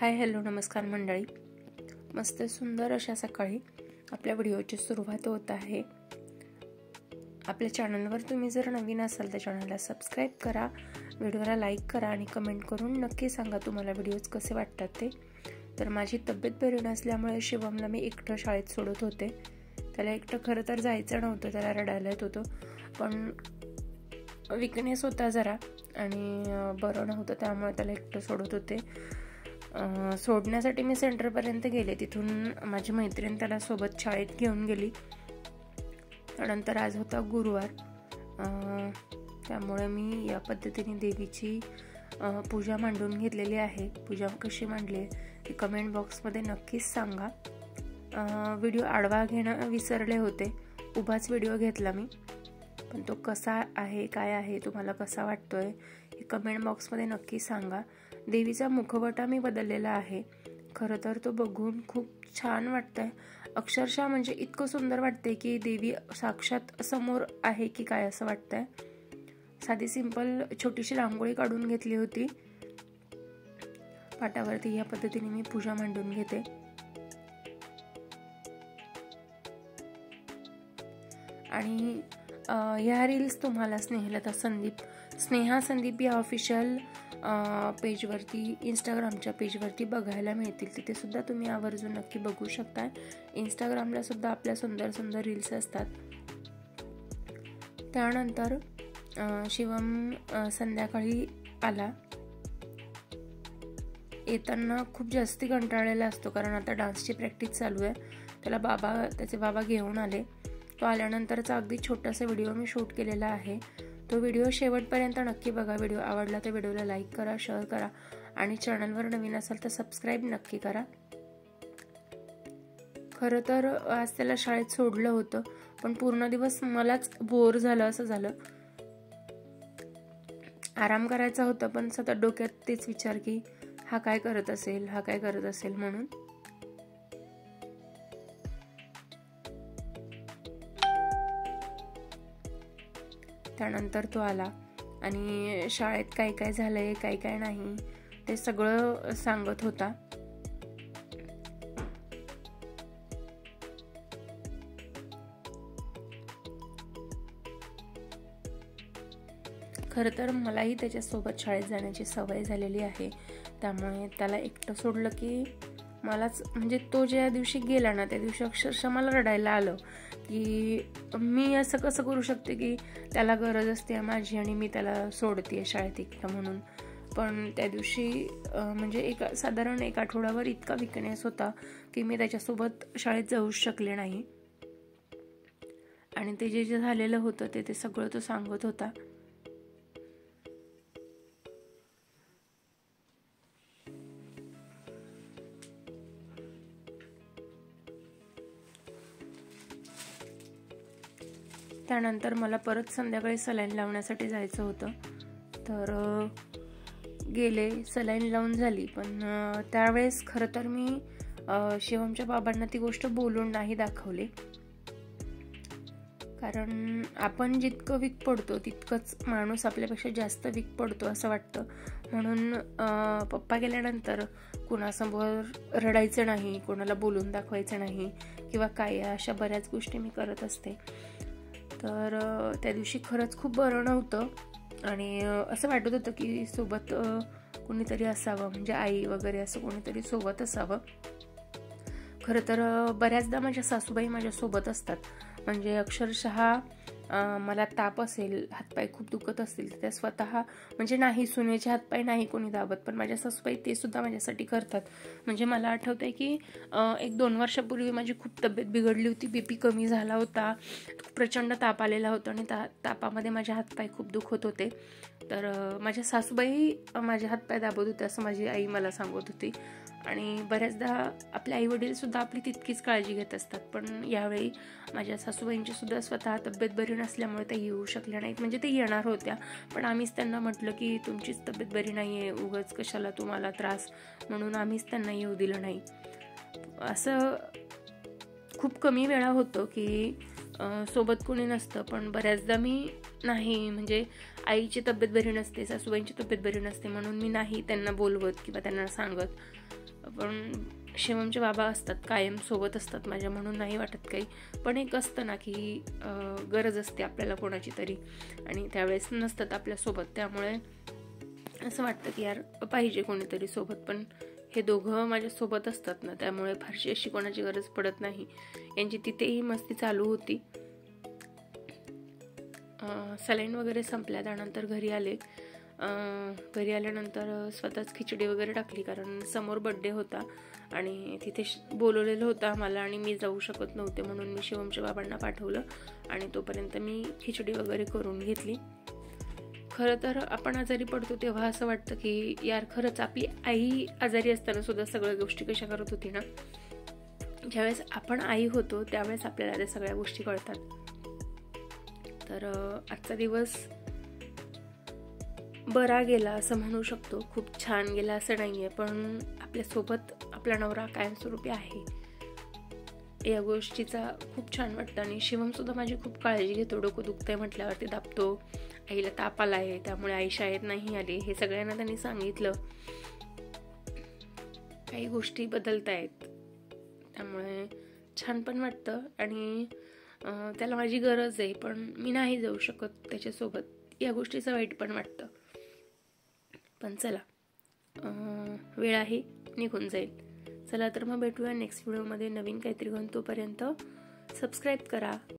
Hi hello नमस्कार मंडळी. मस्त सुंदर अशा सकाळी आपल्या व्हिडिओची सुरुवात होत आहे. आपल्या चॅनलवर तुम्ही जर नवीन असाल तर चॅनलला सबस्क्राईब करा, व्हिडिओला लाईक करा आणि कमेंट करून नक्की सांगा तुम्हाला व्हिडिओज कसे वाटतात ते. तर माझी तब्येत बरी नसल्यामुळे शिवमला मी एकटं शाळेत सोडत होते. त्याला एकटं खरं तर जायचं नव्हतं, त्याला रडायला येत होतं, पण विकनेस होता जरा आणि बरं नव्हतं त्यामुळे त्याला एकटं सोडत होते. सोडण्यासाठी मी सेंटरपर्यंत गेले. तिथून माझी मैत्रीण त्याला सोबत शाळेत घेऊन गेली. त्यानंतर आज होता गुरुवार, त्यामुळे मी या पद्धतीने देवीची पूजा मांडून घेतलेली आहे. पूजा कशी मांडली ती कमेंट बॉक्समध्ये नक्कीच सांगा. व्हिडिओ आडवा घेणं विसरले होते, उभाच व्हिडिओ घेतला मी, पण तो कसा आहे काय आहे तुम्हाला कसा वाटतोय हे कमेंट बॉक्समध्ये नक्की सांगा. देवीचा मुखवटा मी बदललेला आहे. खरं तर तो बघून खूप छान वाटतंय, अक्षरशः म्हणजे इतकं सुंदर वाटतंय की देवी साक्षात समोर आहे की काय असं वाटतंय. साधी सिंपल छोटीशी रांगोळी काढून घेतली होती पाटावरती. या पद्धतीने मी पूजा मांडून घेते. आणि ह्या रील्स तुम्हाला स्नेहा संदीप या ऑफिशियल पेजवरती, इंस्टाग्रामच्या पेजवरती बघायला मिळतील. तिथे सुद्धा तुम्ही आवर्जून नक्की बघू शकता. इंस्टाग्रामला सुद्धा आपल्या सुंदर सुंदर रील्स असतात. त्यानंतर शिवम संध्याकाळी आला. येताना खूप जास्ती कंटाळलेला असतो, कारण आता डान्सची प्रॅक्टिस चालू आहे. त्याला त्याचे बाबा घेऊन आले. तो आल्यानंतरचा अगदी छोटासा व्हिडिओ मी शूट केलेला आहे. तो व्हिडिओ शेवटपर्यंत नक्की बघा. व्हिडिओ आवडला तर व्हिडिओला लाईक करा, शेअर करा आणि चॅनलवर नवीन असाल तर सबस्क्राईब नक्की करा. खरं तर आज त्याला शाळेत सोडलं होतं, पण पूर्ण दिवस मलाच बोर झालं असं झालं. आराम करायचा होता, पण सतत डोक्यात तेच विचार की हा काय करत असेल म्हणून. त्यानंतर तो आला आणि शाळेत काय काय झालंय काय काय नाही ते सगळं सांगत होता. खरं तर मलाही त्याच्यासोबत शाळेत जाण्याची सवय झालेली आहे, त्यामुळे त्याला एकटं सोडलं की मलाच म्हणजे तो ज्या दिवशी गेला ना त्या दिवशी अक्षरशः मला रडायला आलं की मी असं कसं करू शकते की त्याला गरज असते माझी आणि मी त्याला सोडते शाळेत एकटं म्हणून. पण त्या दिवशी म्हणजे साधारण एक आठवड्यावर इतका विकनेस होता की मी त्याच्यासोबत शाळेत जाऊच शकले नाही. आणि ते जे झालेलं होतं ते सगळं तो सांगत होता. त्यानंतर मला परत संध्याकाळी सलाईन लावण्यासाठी जायचं होतं, तर गेले. सलाईन लावून झाली, पण त्यावेळेस खरं तर मी शिवमच्या बाबांना ती गोष्ट बोलून नाही दाखवली, कारण आपण जितकं वीक पडतो तितकंच माणूस आपल्यापेक्षा जास्त वीक पडतो असं वाटतं. म्हणून पप्पा गेल्यानंतर कुणासमोर रडायचं नाही, कोणाला बोलून दाखवायचं नाही किंवा काय, अशा बऱ्याच गोष्टी मी करत असते. तर त्या दिवशी खरंच खूप बरं नव्हतं आणि असं वाटत होतं की सोबत कोणीतरी असावं, म्हणजे आई वगैरे असं कोणीतरी सोबत असावं. खरं तर बऱ्याचदा माझ्या सासूबाई माझ्यासोबत असतात. म्हणजे अक्षरशः मला ताप असेल, हातपाय खूप दुखत असतील तर त्या स्वतः म्हणजे नाही सुनेचे हातपाय नाही कोणी दाबत, पण माझ्या सासूबाई ते सुद्धा माझ्यासाठी करतात. म्हणजे मला आठवतंय की 1-2 वर्षापूर्वी माझी खूप तब्येत बिघडली होती, BP कमी झाला होता, प्रचंड ताप आलेला होता आणि तापामध्ये माझे हातपाय खूप दुखत होते. तर माझ्या सासूबाई माझे हातपाय दाबत होते असं माझी आई मला सांगत होती. आणि बऱ्याचदा आपले आई वडील सुद्धा आपली तितकीच काळजी घेत असतात. पण यावेळी माझ्या सासूबाईंची सुद्धा स्वतः तब्येत बरी नसल्यामुळे त्या येऊ शकल्या नाहीत. म्हणजे ते येणार होत्या, पण आम्हीच त्यांना म्हटलं की तुमचीच तब्येत बरी नाही आहे, उगाच कशाला तुम्हाला त्रास, म्हणून आम्हीच त्यांना येऊ दिलं नाही. असं खूप कमी वेळा होतं की सोबत कोणी नसतं, पण बऱ्याचदा मी नाही, म्हणजे आईची तब्येत बरी नसते, सासूबाईंची तब्येत बरी नसते म्हणून मी नाही त्यांना बोलवत किंवा त्यांना सांगत. पण शिवमचे बाबा असतात, कायम सोबत असतात माझ्या, म्हणून नाही वाटत काही. पण एक असतं ना की गरज असते आपल्याला कोणाची तरी, आणि त्यावेळेस नसतात आपल्यासोबत, त्यामुळे असं वाटतं की यार पाहिजे कोणीतरी सोबत. पण हे दोघं माझ्यासोबत असतात ना, त्यामुळे फारशी अशी कोणाची गरज पडत नाही. यांची तिथेही मस्ती चालू होती. सलाईन वगैरे संपल्या, त्यानंतर घरी आले. घरी आल्यानंतर स्वतःच खिचडी वगैरे टाकली, कारण समोर बड्डे होता आणि तिथे बोलवलेलं होतं आम्हाला आणि मी जाऊ शकत नव्हते, म्हणून मी शिवमच्या बाबांना पाठवलं आणि तोपर्यंत मी खिचडी वगैरे करून घेतली. खरं तर आपण आजारी पडतो तेव्हा असं वाटतं की यार खरंच आपली आई आजारी असताना सुद्धा सगळ्या गोष्टी कशा करत होती ना. ज्यावेळेस आपण आई होतो त्यावेळेस आपल्याला त्या सगळ्या गोष्टी कळतात. तर आजचा दिवस बरा गेला असं म्हणू शकतो. खूप छान गेला असं नाही आहे, पण आपल्यासोबत आपला नवरा कायमस्वरूपी आहे या गोष्टीचा खूप छान वाटतं. आणि शिवमसुद्धा माझी खूप काळजी घेतो. डोकं दुखतंय म्हटल्यावरती दाबतो. आईला ताप आला आहे त्यामुळे आई शाळेत नाही आली, हे सगळ्यांना त्यांनी सांगितलं. काही गोष्टी बदलत आहेत, त्यामुळे छान पण वाटतं. आणि त्याला माझी गरज आहे, पण मी नाही जाऊ शकत त्याच्यासोबत, या गोष्टीचं वाईट पण वाटतं. पण चला, वेळ आहे, निघून जाईल. चला तर मग भेटूया नेक्स्ट व्हिडिओमध्ये नवीन काहीतरी घेऊन. तोपर्यंत सबस्क्राईब करा.